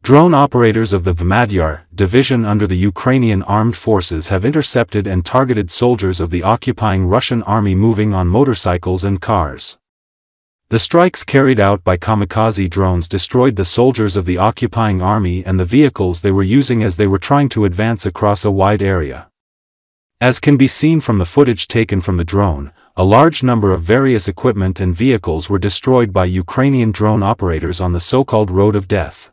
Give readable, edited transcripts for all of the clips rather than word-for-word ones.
Drone operators of the Vmadyar division under the Ukrainian armed forces have intercepted and targeted soldiers of the occupying Russian army moving on motorcycles and cars. The strikes carried out by kamikaze drones destroyed the soldiers of the occupying army and the vehicles they were using as they were trying to advance across a wide area. As can be seen from the footage taken from the drone, a large number of various equipment and vehicles were destroyed by Ukrainian drone operators on the so-called Road of Death.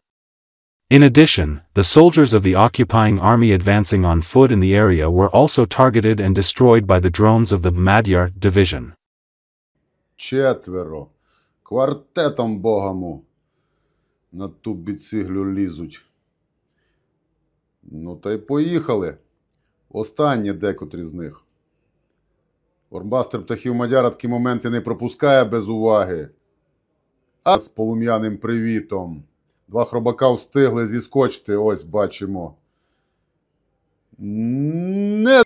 In addition, the soldiers of the occupying army advancing on foot in the area were also targeted and destroyed by the drones of the Vmadyar division. Четверо. Квартетом богому на ту біциглю лізуть. Ну та й поїхали. Останні декотрі з них. Орбастер птахів Мадяра такі моменти не пропускає без уваги. А з полум'яним привітом. Два хробака встигли зіскочити, ось бачимо. Не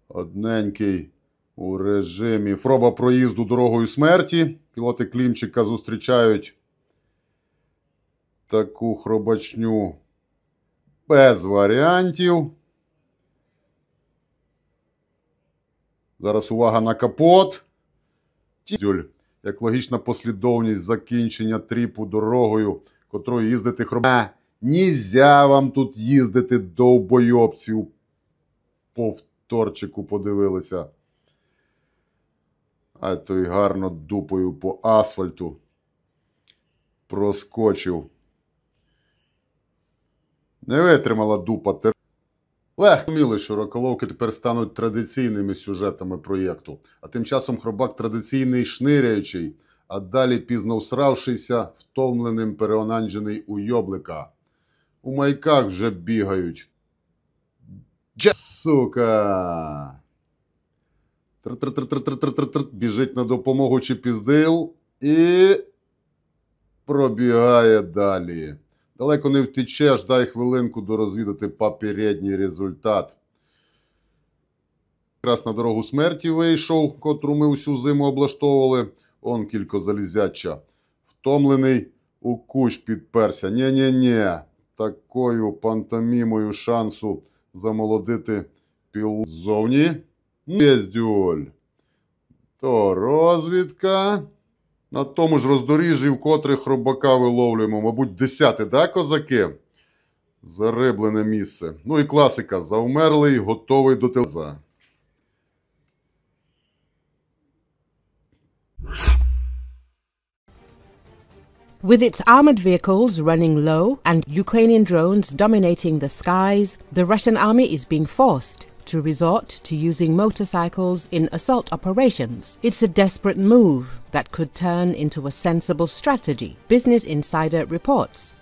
одненький у режимі проба проїзду дорогою смерті. Пілоти Клімчика зустрічають таку хробачню без варіантів. Зараз увага на капот. Як логічна послідовність закінчення тріпу дорогою, котрою їздити хробаками. Нізя вам тут їздити, довбойобці, у повторчику подивилися. А то й гарно дупою по асфальту проскочив. Не витримала дупа. Легко міли, що роколовки тепер стануть традиційними сюжетами проєкту. А тим часом хробак традиційний шниряючий, а далі пізно всравшийся, втомленим переонанджений уйоблика. У майках вже бігають. Сука! Біжить на допомогу Чіпіздил і пробігає далі. Далеко не втечеш, дай хвилинку дорозвідати попередній результат. Якраз на дорогу смерті вийшов, котру ми усю зиму облаштовували. Он кілько залізяча. Втомлений у кущ підперся. Нє-нє-нє. Такою пантомімою шансу замолодити пілу ззовні. Єздюль. То розвідка. На тому ж роздоріжжі, вкотре хробака виловлюємо. Мабуть, 10-те, да, козаки? Зариблене місце. Ну і класика. Завмерлий, готовий до телеза. With its armored vehicles running low and Ukrainian drones dominating the skies, the Russian army is being forced to resort to using motorcycles in assault operations. It's a desperate move that could turn into a sensible strategy, Business Insider reports.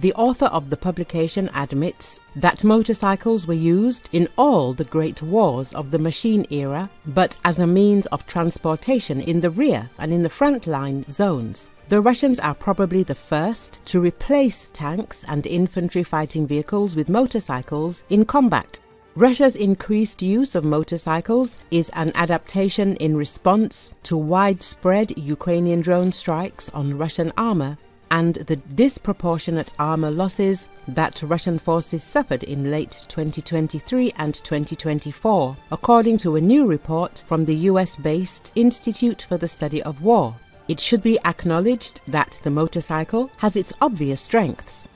The author of the publication admits that motorcycles were used in all the great wars of the machine era, but as a means of transportation in the rear and in the frontline zones. The Russians are probably the first to replace tanks and infantry fighting vehicles with motorcycles in combat. Russia's increased use of motorcycles is an adaptation in response to widespread Ukrainian drone strikes on Russian armor and the disproportionate armor losses that Russian forces suffered in late 2023 and 2024, according to a new report from the US-based Institute for the Study of War. It should be acknowledged that the motorcycle has its obvious strengths.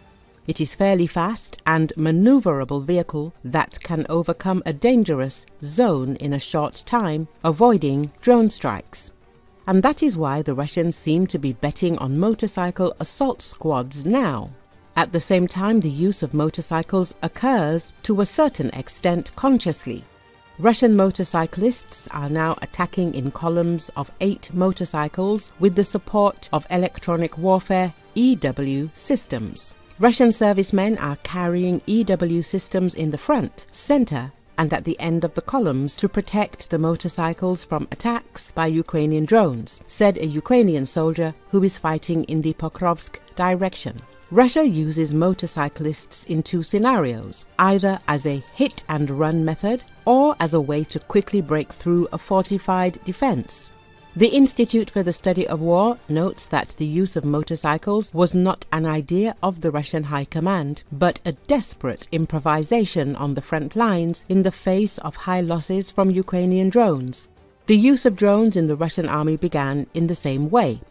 It is fairly fast and maneuverable vehicle that can overcome a dangerous zone in a short time, avoiding drone strikes. And that is why the Russians seem to be betting on motorcycle assault squads now. At the same time, the use of motorcycles occurs to a certain extent consciously. Russian motorcyclists are now attacking in columns of 8 motorcycles with the support of electronic warfare EW systems. Russian servicemen are carrying EW systems in the front, center, and at the end of the columns to protect the motorcycles from attacks by Ukrainian drones, said a Ukrainian soldier who is fighting in the Pokrovsk direction. Russia uses motorcyclists in 2 scenarios, either as a hit-and-run method or as a way to quickly break through a fortified defense. The Institute for the Study of War notes that the use of motorcycles was not an idea of the Russian High Command, but a desperate improvisation on the front lines in the face of high losses from Ukrainian drones. The use of drones in the Russian army began in the same way.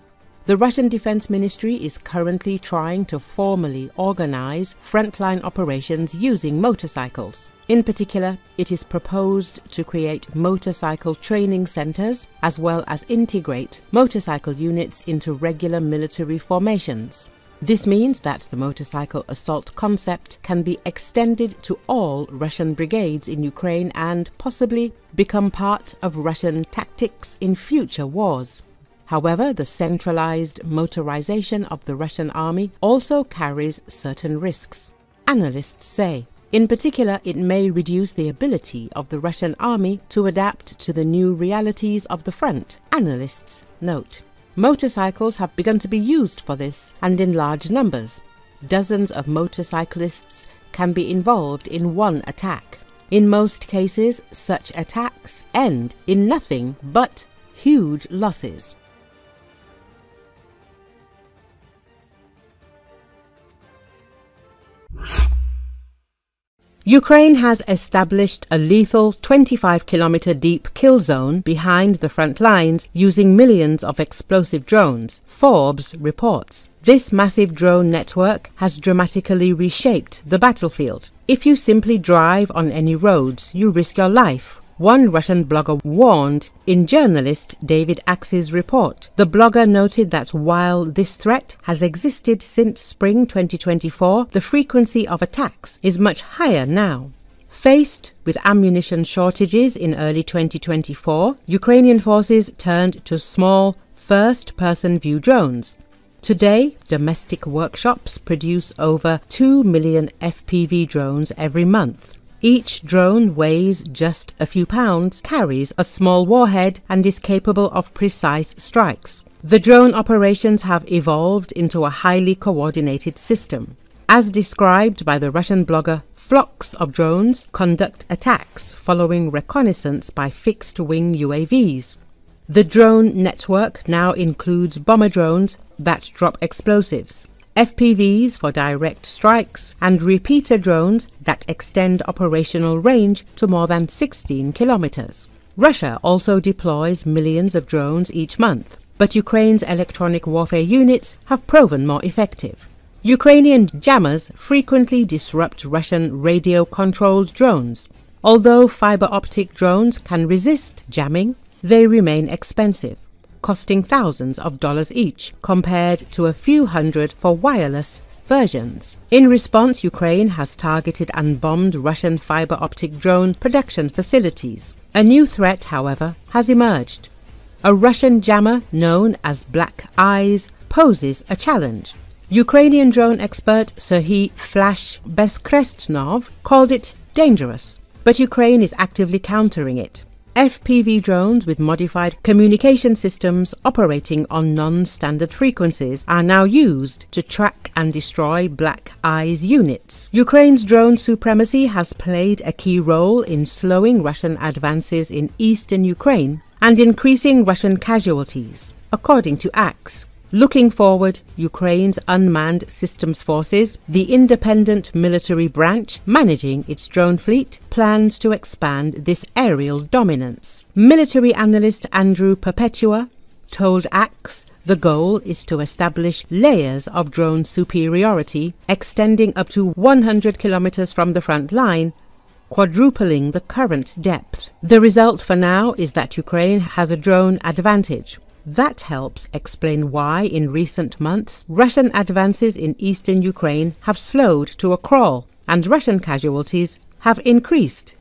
The Russian Defense Ministry is currently trying to formally organize frontline operations using motorcycles. In particular, it is proposed to create motorcycle training centers as well as integrate motorcycle units into regular military formations. This means that the motorcycle assault concept can be extended to all Russian brigades in Ukraine and possibly become part of Russian tactics in future wars. However, the centralized motorization of the Russian army also carries certain risks, analysts say. In particular, it may reduce the ability of the Russian army to adapt to the new realities of the front, analysts note. Motorcycles have begun to be used for this, and in large numbers. Dozens of motorcyclists can be involved in one attack. In most cases, such attacks end in nothing but huge losses. Ukraine has established a lethal 25-kilometer deep kill zone behind the front lines using millions of explosive drones, Forbes reports. This massive drone network has dramatically reshaped the battlefield. If you simply drive on any roads, you risk your life, one Russian blogger warned in journalist David Axe's report. The blogger noted that while this threat has existed since spring 2024, the frequency of attacks is much higher now. Faced with ammunition shortages in early 2024, Ukrainian forces turned to small, first-person view drones. Today, domestic workshops produce over 2 million FPV drones every month. Each drone weighs just a few pounds, carries a small warhead, and is capable of precise strikes. The drone operations have evolved into a highly coordinated system. As described by the Russian blogger, flocks of drones conduct attacks following reconnaissance by fixed-wing UAVs. The drone network now includes bomber drones that drop explosives, FPVs for direct strikes, and repeater drones that extend operational range to more than 16 kilometers. Russia also deploys millions of drones each month, but Ukraine's electronic warfare units have proven more effective. Ukrainian jammers frequently disrupt Russian radio-controlled drones. Although fiber-optic drones can resist jamming, they remain expensive, costing thousands of dollars each, compared to a few hundred for wireless versions. In response, Ukraine has targeted and bombed Russian fiber-optic drone production facilities. A new threat, however, has emerged. A Russian jammer known as Black Eyes poses a challenge. Ukrainian drone expert Serhiy Flash Beskresnov called it dangerous, but Ukraine is actively countering it. FPV drones with modified communication systems operating on non-standard frequencies are now used to track and destroy Black Eyes units. Ukraine's drone supremacy has played a key role in slowing Russian advances in eastern Ukraine and increasing Russian casualties, according to Axe. Looking forward, Ukraine's unmanned systems forces, the independent military branch managing its drone fleet, plans to expand this aerial dominance. Military analyst Andrew Perpetua told Axe the goal is to establish layers of drone superiority extending up to 100 kilometers from the front line, quadrupling the current depth. The result for now is that Ukraine has a drone advantage. That helps explain why, in recent months, Russian advances in eastern Ukraine have slowed to a crawl, and Russian casualties have increased